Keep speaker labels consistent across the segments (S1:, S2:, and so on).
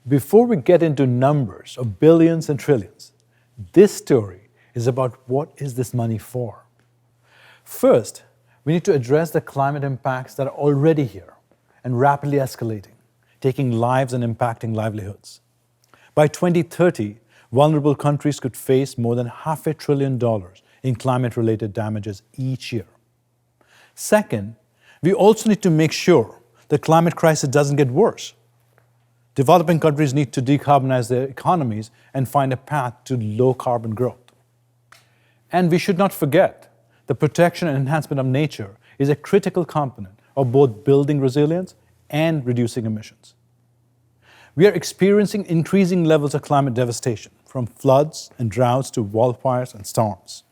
S1: Before we get into numbers of billions and trillions, this story is about what is this money for. First, we need to address the climate impacts that are already here and rapidly escalating, taking lives and impacting livelihoods. By 2030, vulnerable countries could face more than $500 billion in climate-related damages each year. Second, we also need to make sure the climate crisis doesn't get worse. Developing countries need to decarbonize their economies and find a path to low-carbon growth. And we should not forget the protection and enhancement of nature is a critical component of both building resilience and reducing emissions. We are experiencing increasing levels of climate devastation, from floods and droughts to wildfires and storms.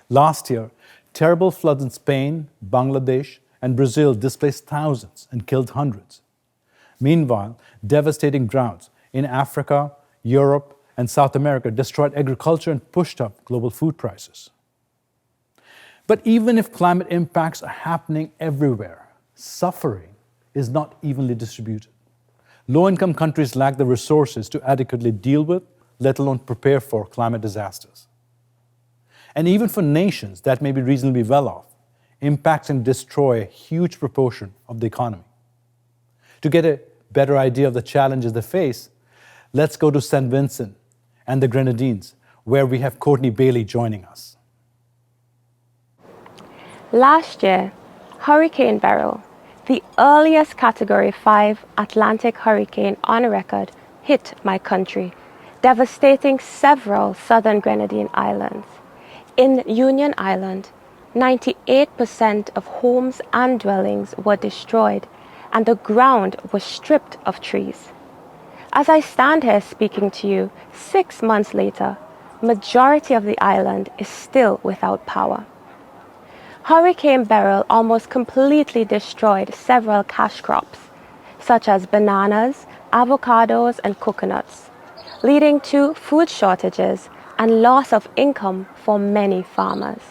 S1: Last year, terrible floods in Spain, Bangladesh, and Brazil displaced thousands and killed hundreds. Meanwhile, devastating droughts in Africa, Europe, and South America destroyed agriculture and pushed up global food prices. But even if climate impacts are happening everywhere, suffering is not evenly distributed. Low-income countries lack the resources to adequately deal with, let alone prepare for, climate disasters. And even for nations that may be reasonably well off, impacts can destroy a huge proportion of the economy. To get a better idea of the challenges they face, let's go to St Vincent and the Grenadines, where we have Courtney Bailey joining us.
S2: Last year, Hurricane Beryl, the earliest Category 5 Atlantic hurricane on record, hit my country, devastating several southern Grenadine islands. In Union Island, 98% of homes and dwellings were destroyed, and the ground was stripped of trees. As I stand here speaking to you 6 months later, majority of the island is still without power. Hurricane Beryl almost completely destroyed several cash crops, such as bananas, avocados, and coconuts, leading to food shortages and loss of income for many farmers.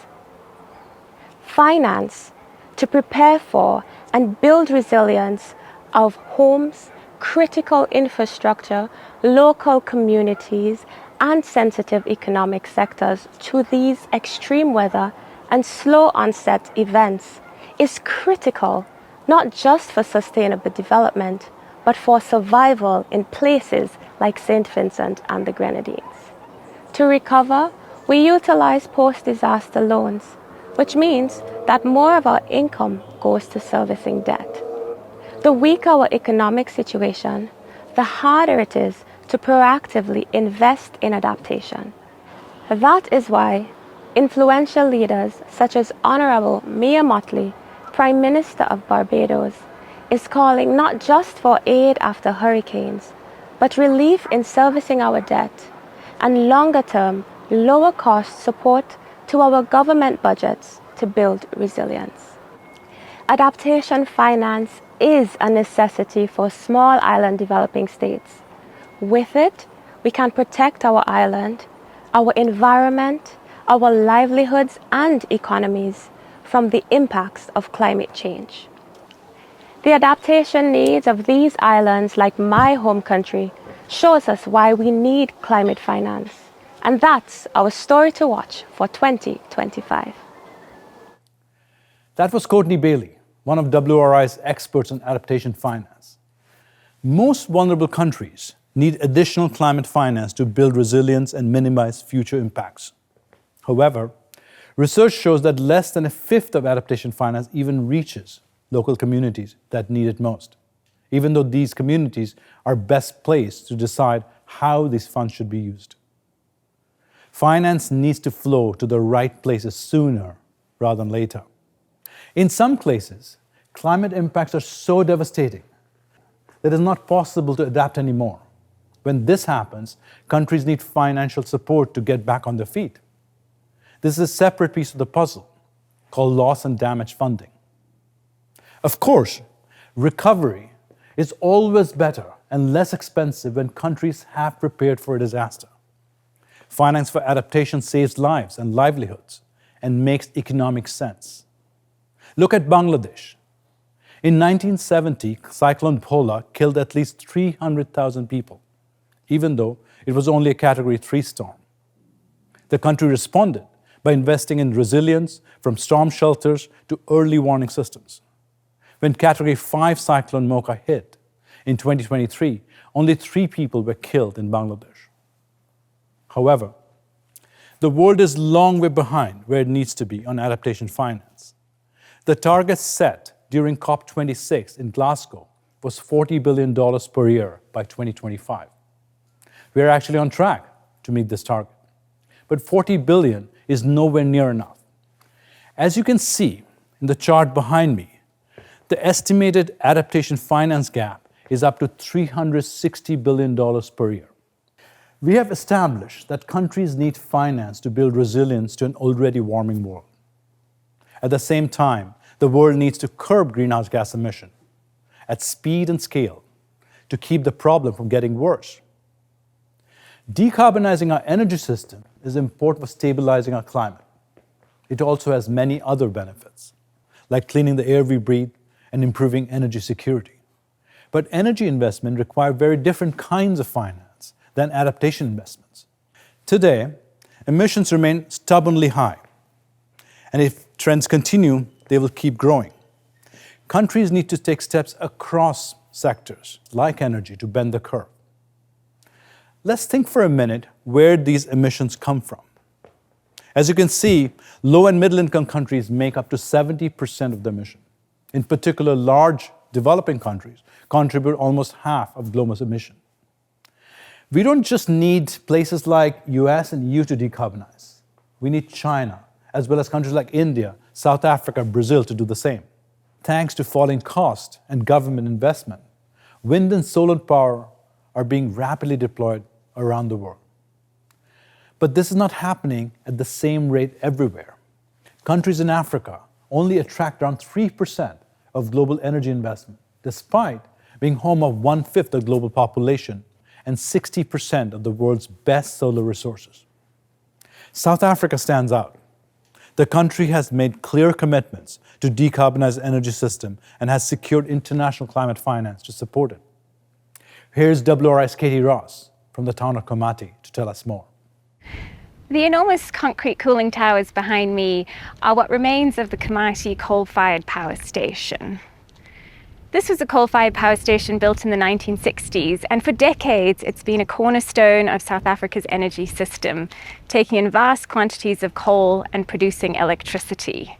S2: Finance to prepare for and build resilience of homes, critical infrastructure, local communities, and sensitive economic sectors to these extreme weather and slow onset events is critical, not just for sustainable development, but for survival in places like St Vincent and the Grenadines. To recover, we utilize post-disaster loans, which means that more of our income goes to servicing debt. The weaker our economic situation, the harder it is to proactively invest in adaptation. That is why influential leaders such as Honorable Mia Mottley, Prime Minister of Barbados, is calling not just for aid after hurricanes, but relief in servicing our debt and longer-term, lower-cost support to our government budgets to build resilience. Adaptation finance is a necessity for small island developing states. With it, we can protect our island, our environment, our livelihoods and economies from the impacts of climate change. The adaptation needs of these islands, like my home country, shows us why we need climate finance. And that's our story to watch for 2025.
S1: That was Courtney Bailey, one of WRI's experts on adaptation finance. Most vulnerable countries need additional climate finance to build resilience and minimize future impacts. However, research shows that less than a fifth of adaptation finance even reaches local communities that need it most, even though these communities are best placed to decide how these funds should be used. Finance needs to flow to the right places sooner rather than later. In some places, climate impacts are so devastating that it is not possible to adapt anymore. When this happens, countries need financial support to get back on their feet. This is a separate piece of the puzzle called loss and damage funding. Of course, recovery is always better and less expensive when countries have prepared for a disaster. Finance for adaptation saves lives and livelihoods and makes economic sense. Look at Bangladesh. In 1970, Cyclone Bhola killed at least 300,000 people even though it was only a Category 3 storm. The country responded by investing in resilience from storm shelters to early warning systems. When Category 5 Cyclone Mocha hit in 2023, only 3 people were killed in Bangladesh. However, the world is long way behind where it needs to be on adaptation finance. The target set during COP26 in Glasgow was $40 billion per year by 2025. We are actually on track to meet this target. But $40 billion is nowhere near enough. As you can see in the chart behind me, the estimated adaptation finance gap is up to $360 billion per year. We have established that countries need finance to build resilience to an already warming world. At the same time, the world needs to curb greenhouse gas emission at speed and scale to keep the problem from getting worse. Decarbonizing our energy system is important for stabilizing our climate. It also has many other benefits, like cleaning the air we breathe and improving energy security. But energy investment requires very different kinds of finance than adaptation investments. Today, emissions remain stubbornly high, and if trends continue, they will keep growing. Countries need to take steps across sectors, like energy, to bend the curve. Let's think for a minute where these emissions come from. As you can see, low and middle-income countries make up to 70% of the emission. In particular, large developing countries contribute almost half of global emission. We don't just need places like US and EU to decarbonize. We need China, as well as countries like India, South Africa, Brazil to do the same. Thanks to falling cost and government investment, wind and solar power are being rapidly deployed around the world. But this is not happening at the same rate everywhere. Countries in Africa only attract around 3% of global energy investment, despite being home of 1/5 of global population and 60% of the world's best solar resources. South Africa stands out. The country has made clear commitments to decarbonize the energy system and has secured international climate finance to support it. Here's WRI's Katie Ross from the town of Komati to tell us more.
S3: The enormous concrete cooling towers behind me are what remains of the Komati coal-fired power station. This was a coal-fired power station built in the 1960s, and for decades it's been a cornerstone of South Africa's energy system, taking in vast quantities of coal and producing electricity.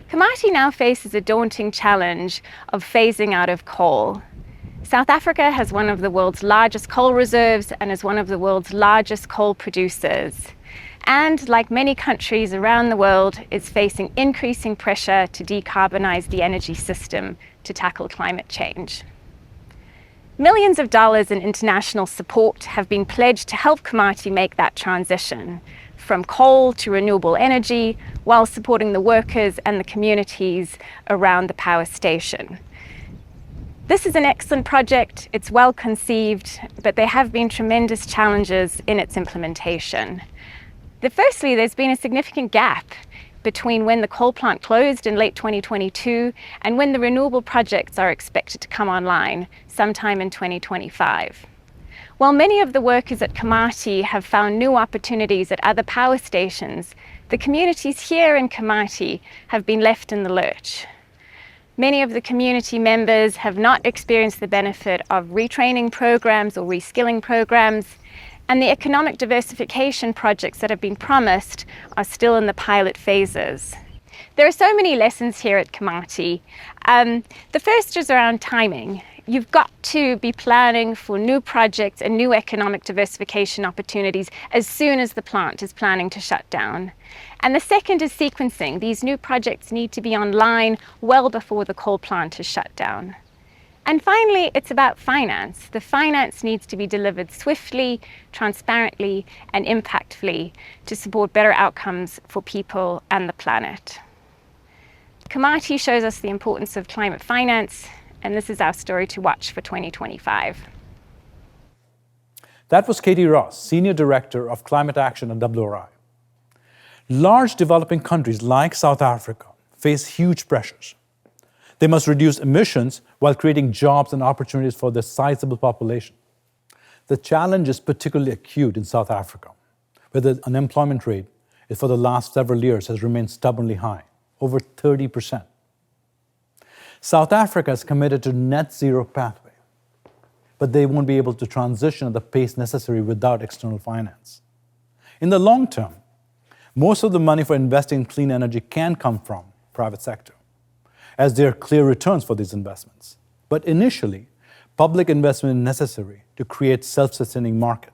S3: Komati now faces a daunting challenge of phasing out of coal. South Africa has one of the world's largest coal reserves and is one of the world's largest coal producers. And like many countries around the world, is facing increasing pressure to decarbonize the energy system to tackle climate change. Millions of dollars in international support have been pledged to help Komati make that transition from coal to renewable energy, while supporting the workers and the communities around the power station. This is an excellent project, it's well conceived, but there have been tremendous challenges in its implementation. Firstly, there's been a significant gap between when the coal plant closed in late 2022 and when the renewable projects are expected to come online sometime in 2025. While many of the workers at Komati have found new opportunities at other power stations, the communities here in Komati have been left in the lurch. Many of the community members have not experienced the benefit of retraining programs or reskilling programs, and the economic diversification projects that have been promised are still in the pilot phases. There are so many lessons here at Komati. The first is around timing. You've got to be planning for new projects and new economic diversification opportunities as soon as the plant is planning to shut down. And the second is sequencing. These new projects need to be online well before the coal plant is shut down. And finally, it's about finance. The finance needs to be delivered swiftly, transparently, and impactfully to support better outcomes for people and the planet. Komati shows us the importance of climate finance, and this is our story to watch for 2025.
S1: That was Katie Ross, Senior Director of Climate Action at WRI. Large developing countries like South Africa face huge pressures. They must reduce emissions while creating jobs and opportunities for their sizable population. The challenge is particularly acute in South Africa, where the unemployment rate for the last several years has remained stubbornly high, over 30%. South Africa is committed to net zero pathway, but they won't be able to transition at the pace necessary without external finance. In the long term, most of the money for investing in clean energy can come from private sector, as there are clear returns for these investments. But initially, public investment is necessary to create self-sustaining market.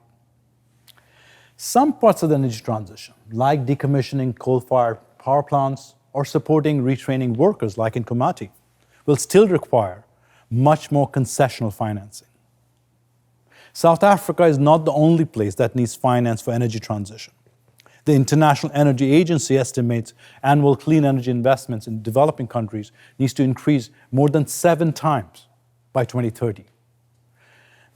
S1: Some parts of the energy transition, like decommissioning coal-fired power plants or supporting retraining workers like in Komati, will still require much more concessional financing. South Africa is not the only place that needs finance for energy transition. The International Energy Agency estimates annual clean energy investments in developing countries needs to increase more than 7 times by 2030.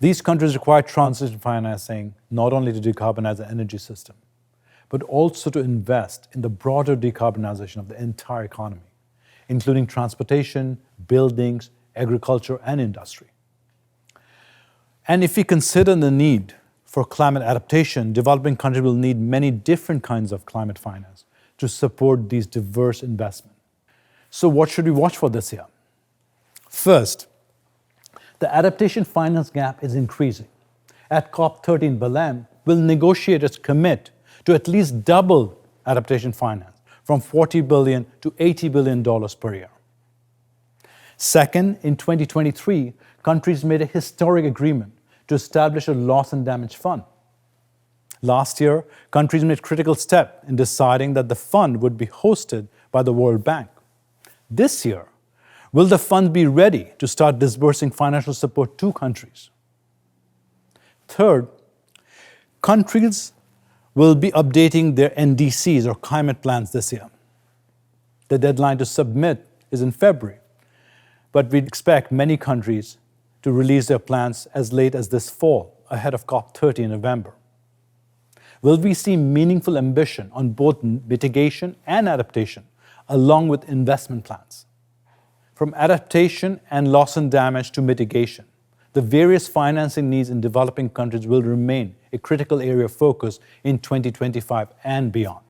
S1: These countries require transition financing not only to decarbonize the energy system, but also to invest in the broader decarbonization of the entire economy, including transportation, buildings, agriculture, and industry. And if we consider the need for climate adaptation, developing countries will need many different kinds of climate finance to support these diverse investments. So what should we watch for this year? First, the adaptation finance gap is increasing. At COP30 in Belém, will negotiators commit to at least double adaptation finance from $40 billion to $80 billion per year. Second, in 2023, countries made a historic agreement to establish a loss and damage fund. Last year, countries made a critical step in deciding that the fund would be hosted by the World Bank. This year, will the fund be ready to start disbursing financial support to countries? Third, countries will be updating their NDCs or climate plans this year. The deadline to submit is in February, but we expect many countries to release their plans as late as this fall, ahead of COP30 in November. Will we see meaningful ambition on both mitigation and adaptation, along with investment plans? From adaptation and loss and damage to mitigation, the various financing needs in developing countries will remain a critical area of focus in 2025 and beyond.